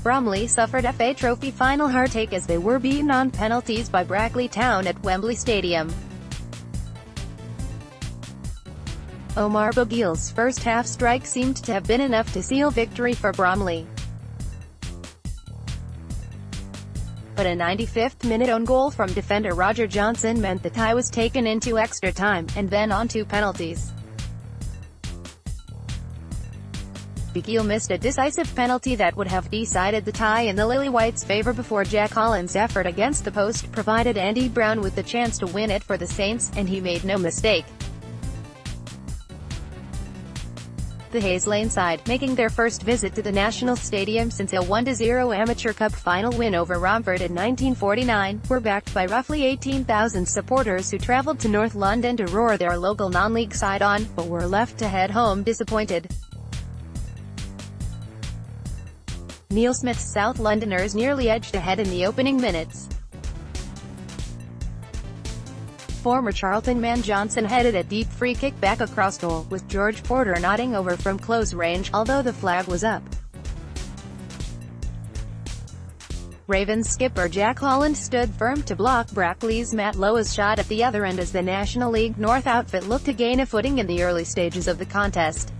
Bromley suffered FA Trophy final heartache as they were beaten on penalties by Brackley Town at Wembley Stadium. Omar Bugiel's first-half strike seemed to have been enough to seal victory for Bromley. But a 95th-minute own goal from defender Roger Johnson meant the tie was taken into extra time, and then on to penalties. Bugiel missed a decisive penalty that would have decided the tie in the Lillywhites' favour before Jack Holland's effort against the post provided Andy Brown with the chance to win it for the Saints, and he made no mistake. The Hayes Lane side, making their first visit to the National Stadium since a 1-0 Amateur Cup final win over Romford in 1949, were backed by roughly 18,000 supporters who travelled to North London to roar their local non-league side on, but were left to head home disappointed. Neil Smith's South Londoners nearly edged ahead in the opening minutes. Former Charlton man Johnson headed a deep free kick back across goal, with George Porter nodding over from close range, although the flag was up. Ravens skipper Jack Holland stood firm to block Brackley's Matt Lowe's shot at the other end as the National League North outfit looked to gain a footing in the early stages of the contest.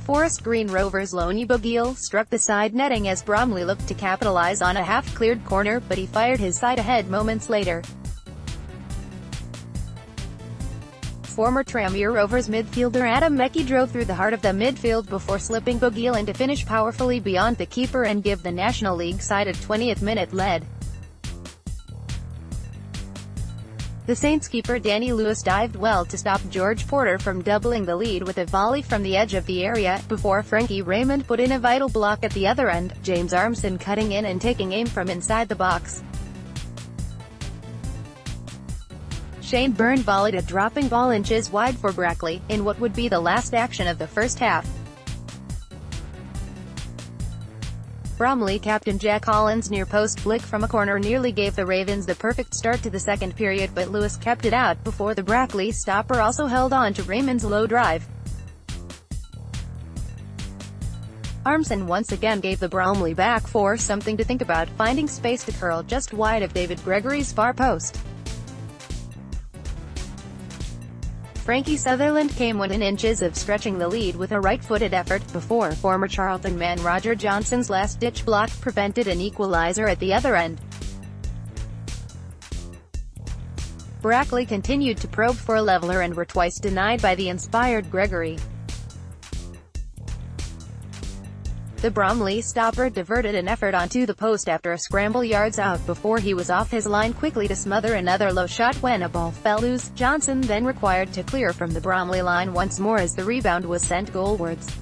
Forest Green Rovers' Omar Bugiel struck the side netting as Bromley looked to capitalise on a half-cleared corner, but he fired his side ahead moments later. Former Tranmere Rovers midfielder Adam Mekki drove through the heart of the midfield before slipping Bugiel in to finish powerfully beyond the keeper and give the National League side a 20th-minute lead. The Saints keeper Danny Lewis dived well to stop George Porter from doubling the lead with a volley from the edge of the area, before Frankie Raymond put in a vital block at the other end, James Armson cutting in and taking aim from inside the box. Shane Byrne volleyed a dropping ball inches wide for Brackley, in what would be the last action of the first half. Bromley captain Jack Holland's near-post flick from a corner nearly gave the Ravens the perfect start to the second period, but Lewis kept it out before the Brackley stopper also held on to Raymond's low drive. Armson once again gave the Bromley back four something to think about, finding space to curl just wide of David Gregory's far post. Frankie Sutherland came within inches of stretching the lead with a right-footed effort, before former Charlton man Roger Johnson's last-ditch block prevented an equaliser at the other end. Brackley continued to probe for a leveller and were twice denied by the inspired Gregory. The Bromley stopper diverted an effort onto the post after a scramble yards out before he was off his line quickly to smother another low shot when a ball fell loose. Johnson then required to clear from the Bromley line once more as the rebound was sent goalwards.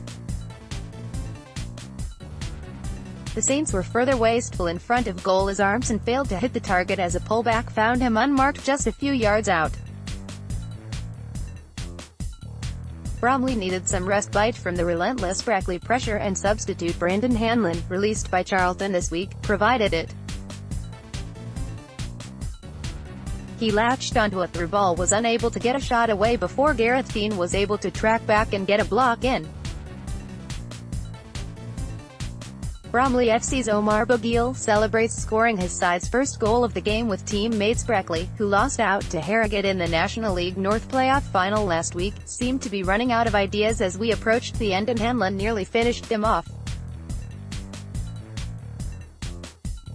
The Saints were further wasteful in front of goal as Armson failed to hit the target as a pullback found him unmarked just a few yards out. Bromley needed some respite from the relentless Brackley pressure, and substitute Brandon Hanlon, released by Charlton this week, provided it. He latched onto a through ball, was unable to get a shot away before Gareth Dean was able to track back and get a block in. Bromley FC's Omar Bugiel celebrates scoring his side's first goal of the game with teammates Brackley, who lost out to Harrogate in the National League North playoff final last week, seemed to be running out of ideas as we approached the end, and Hanlon nearly finished them off.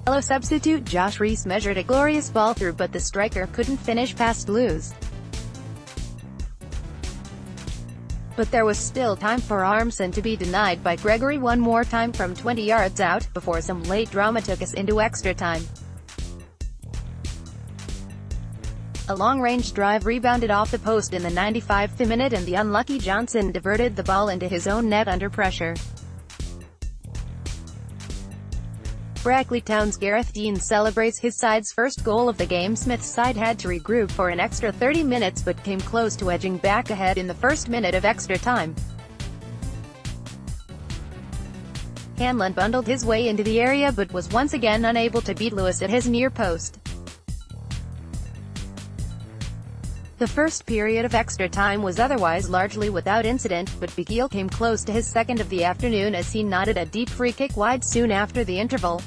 Fellow substitute Josh Rees measured a glorious ball through, but the striker couldn't finish past Lewis. But there was still time for Armson to be denied by Gregory one more time from 20 yards out, before some late drama took us into extra time. A long-range drive rebounded off the post in the 95th minute and the unlucky Johnson diverted the ball into his own net under pressure. Brackley Town's Gareth Dean celebrates his side's first goal of the game. Smith's side had to regroup for an extra 30 minutes but came close to edging back ahead in the first minute of extra time. Hanlon bundled his way into the area but was once again unable to beat Lewis at his near post. The first period of extra time was otherwise largely without incident, but Bugiel came close to his second of the afternoon as he nodded a deep free kick wide soon after the interval.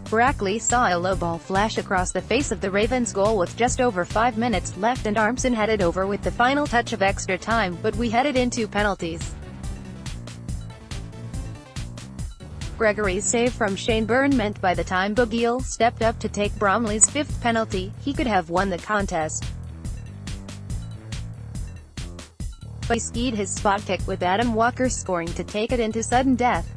Brackley saw a low ball flash across the face of the Ravens' goal with just over 5 minutes left and Armson headed over with the final touch of extra time, but we headed into penalties. Gregory's save from Shane Byrne meant by the time Bugiel stepped up to take Bromley's fifth penalty, he could have won the contest. But he skied his spot kick with Adam Walker scoring to take it into sudden death.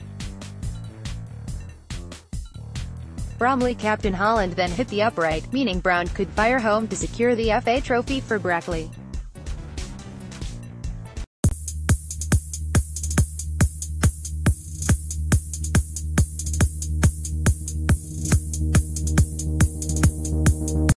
Bromley captain Holland then hit the upright, meaning Brown could fire home to secure the FA Trophy for Brackley.